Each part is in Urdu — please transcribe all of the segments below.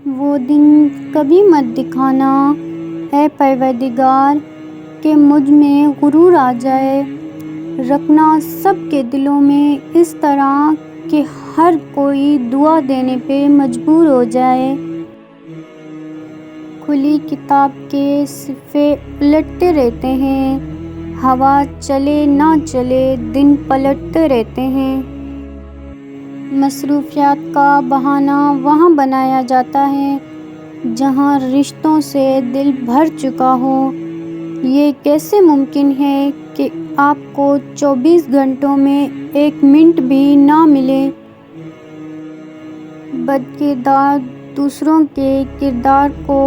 وہ دن کبھی مت دکھانا اے پروردگار کہ مجھ میں غرور آ جائے، رکھنا سب کے دلوں میں اس طرح کہ ہر کوئی دعا دینے پہ مجبور ہو جائے۔ کھلی کتاب کے صفحے الٹتے رہتے ہیں، ہوا چلے نہ چلے دن پلٹتے رہتے ہیں۔ مصروفیات کا بہانہ وہاں بنایا جاتا ہے جہاں رشتوں سے دل بھر چکا ہو۔ یہ کیسے ممکن ہے کہ آپ کو 24 گھنٹوں میں 1 منٹ بھی نہ ملے؟ بد کردار دوسروں کے کردار کو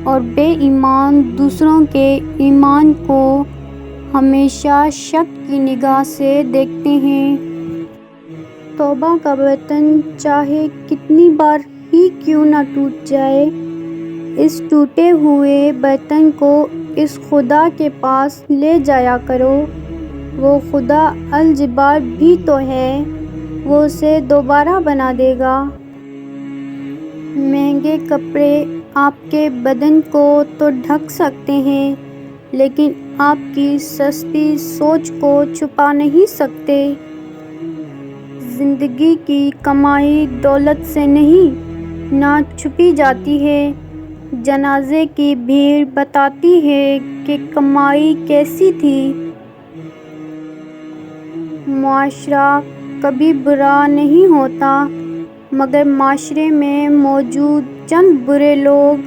اور بے ایمان دوسروں کے ایمان کو ہمیشہ شک کی نگاہ سے دیکھتے ہیں۔ توبہ کا برتن چاہے کتنی بار ہی کیوں نہ ٹوٹ جائے، اس ٹوٹے ہوئے برتن کو اس خدا کے پاس لے جایا کرو۔ وہ خدا الجبار بھی تو ہے، وہ اسے دوبارہ بنا دے گا۔ مہنگے کپڑے آپ کے بدن کو تو ڈھک سکتے ہیں لیکن آپ کی سستی سوچ کو چھپا نہیں سکتے۔ زندگی کی کمائی دولت سے نہیں نہ چھپی جاتی ہے۔ جنازے کی بھیڑ بتاتی ہے کہ کمائی کیسی تھی۔ معاشرہ کبھی برا نہیں ہوتا مگر معاشرے میں موجود چند برے لوگ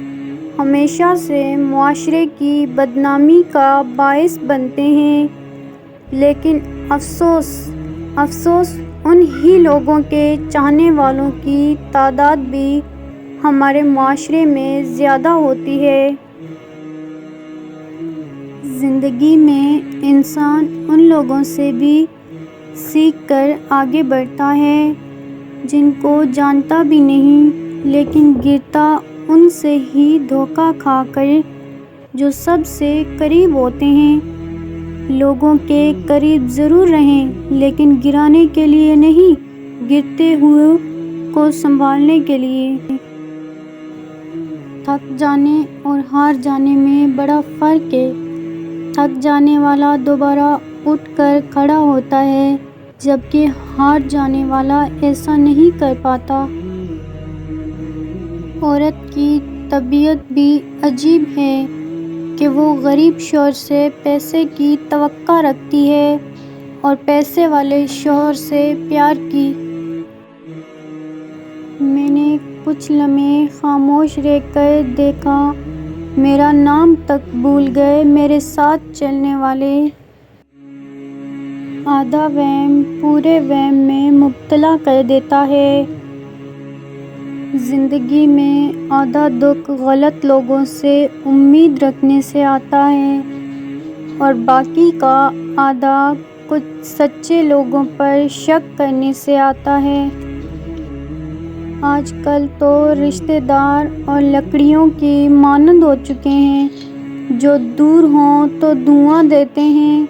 ہمیشہ سے معاشرے کی بدنامی کا باعث بنتے ہیں۔ لیکن افسوس ان ہی لوگوں کے چاہنے والوں کی تعداد بھی ہمارے معاشرے میں زیادہ ہوتی ہے۔ زندگی میں انسان ان لوگوں سے بھی سیکھ کر آگے بڑھتا ہے جن کو جانتا بھی نہیں، لیکن گرتا ان سے ہی دھوکہ کھا کر جو سب سے قریب ہوتے ہیں۔ لوگوں کے قریب ضرور رہیں لیکن گرانے کے لیے نہیں، گرتے ہوئے کو سنبھالنے کے لیے۔ تھک جانے اور ہار جانے میں بڑا فرق ہے۔ تھک جانے والا دوبارہ اٹھ کر کھڑا ہوتا ہے جبکہ ہار جانے والا ایسا نہیں کر پاتا۔ عورت کی طبیعت بھی عجیب ہے کہ وہ غریب شوہر سے پیسے کی توقع رکھتی ہے اور پیسے والے شوہر سے پیار کی۔ میں نے کچھ لمحے خاموش رہ کر دیکھا، میرا نام تک بھول گئے میرے ساتھ چلنے والے۔ آدھا وہم پورے وہم میں مبتلا کر دیتا ہے۔ زندگی میں آدھا دکھ غلط لوگوں سے امید رکھنے سے آتا ہے اور باقی کا آدھا کچھ سچے لوگوں پر شک کرنے سے آتا ہے۔ آج کل تو رشتے دار اور لکڑیوں کی مانند ہو چکے ہیں، جو دور ہوں تو دھواں دیتے ہیں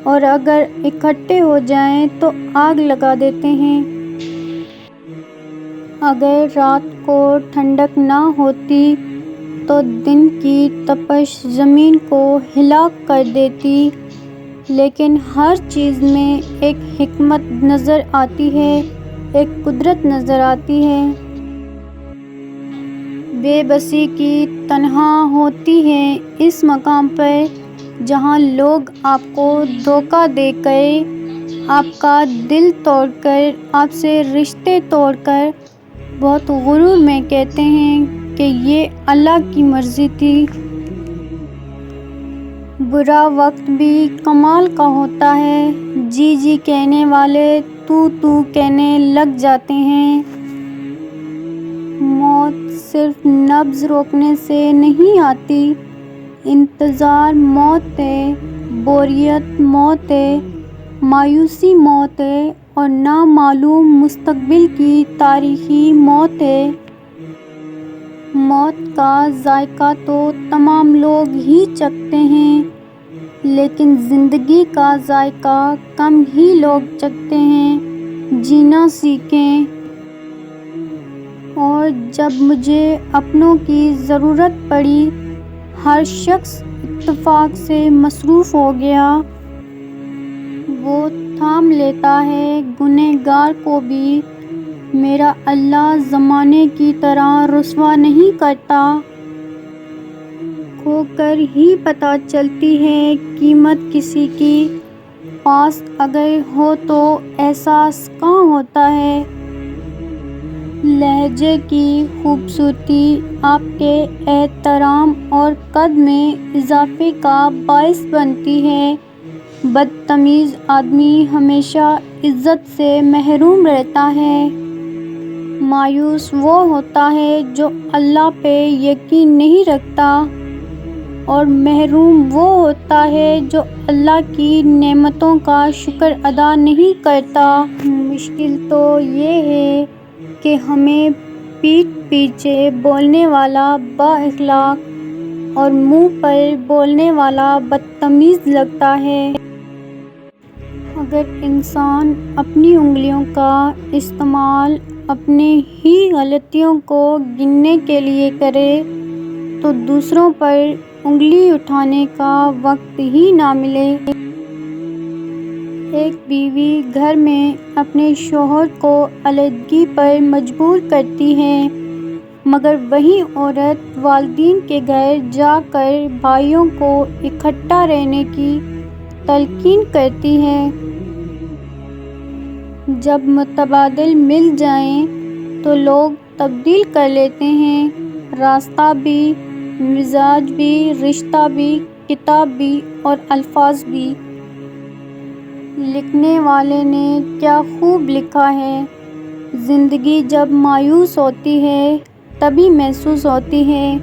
اور اگر اکٹھے ہو جائیں تو آگ لگا دیتے ہیں۔ اگر رات کو ٹھنڈک نہ ہوتی تو دن کی تپش زمین کو ہلاک کر دیتی، لیکن ہر چیز میں ایک حکمت نظر آتی ہے، ایک قدرت نظر آتی ہے۔ بے بسی کی تنہا ہوتی ہے اس مقام پر جہاں لوگ آپ کو دھوکہ دے کر، آپ کا دل توڑ کر، آپ سے رشتے توڑ کر بہت غرور میں کہتے ہیں کہ یہ اللہ کی مرضی تھی۔ برا وقت بھی کمال کا ہوتا ہے، جی جی کہنے والے تو کہنے لگ جاتے ہیں۔ موت صرف نبض روکنے سے نہیں آتی، انتظار موت ہے، بوریت موت ہے، مایوسی موت ہے اور نامعلوم مستقبل کی تاریکی موت ہے۔ موت کا ذائقہ تو تمام لوگ ہی چکھتے ہیں لیکن زندگی کا ذائقہ کم ہی لوگ چکھتے ہیں۔ جینا سیکھیں اور اور جب مجھے اپنوں کی ضرورت پڑی ہر شخص اتفاق سے مصروف ہو گیا۔ وہ تھام لیتا ہے گنہگار کو بھی، میرا اللہ زمانے کی طرح رسوا نہیں کرتا۔ کھو کر ہی پتہ چلتی ہے قیمت کسی کی، پاس اگر ہو تو احساس کہاں ہوتا ہے۔ لہجے کی خوبصورتی آپ کے احترام اور قدر میں اضافے کا باعث بنتی ہے۔ بدتمیز آدمی ہمیشہ عزت سے محروم رہتا ہے۔ مایوس وہ ہوتا ہے جو اللہ پہ یقین نہیں رکھتا، اور محروم وہ ہوتا ہے جو اللہ کی نعمتوں کا شکر ادا نہیں کرتا۔ مشکل تو یہ ہے کہ ہمیں پیٹھ پیچھے بولنے والا با اخلاق اور منہ پر بولنے والا بدتمیز لگتا ہے۔ اگر انسان اپنی انگلیوں کا استعمال اپنی ہی غلطیوں کو گننے کے لیے کرے تو دوسروں پر انگلی اٹھانے کا وقت ہی نہ ملے۔ ایک بیوی گھر میں اپنے شوہر کو علیحدگی پر مجبور کرتی ہے، مگر وہی عورت والدین کے گھر جا کر بھائیوں کو اکٹھا رہنے کی تلقین کرتی ہے۔ جب متبادل مل جائیں تو لوگ تبدیل کر لیتے ہیں، راستہ بھی، مزاج بھی، رشتہ بھی، کتاب بھی اور الفاظ بھی۔ لکھنے والے نے کیا خوب لکھا ہے، زندگی جب مایوس ہوتی ہے تبھی محسوس ہوتی ہے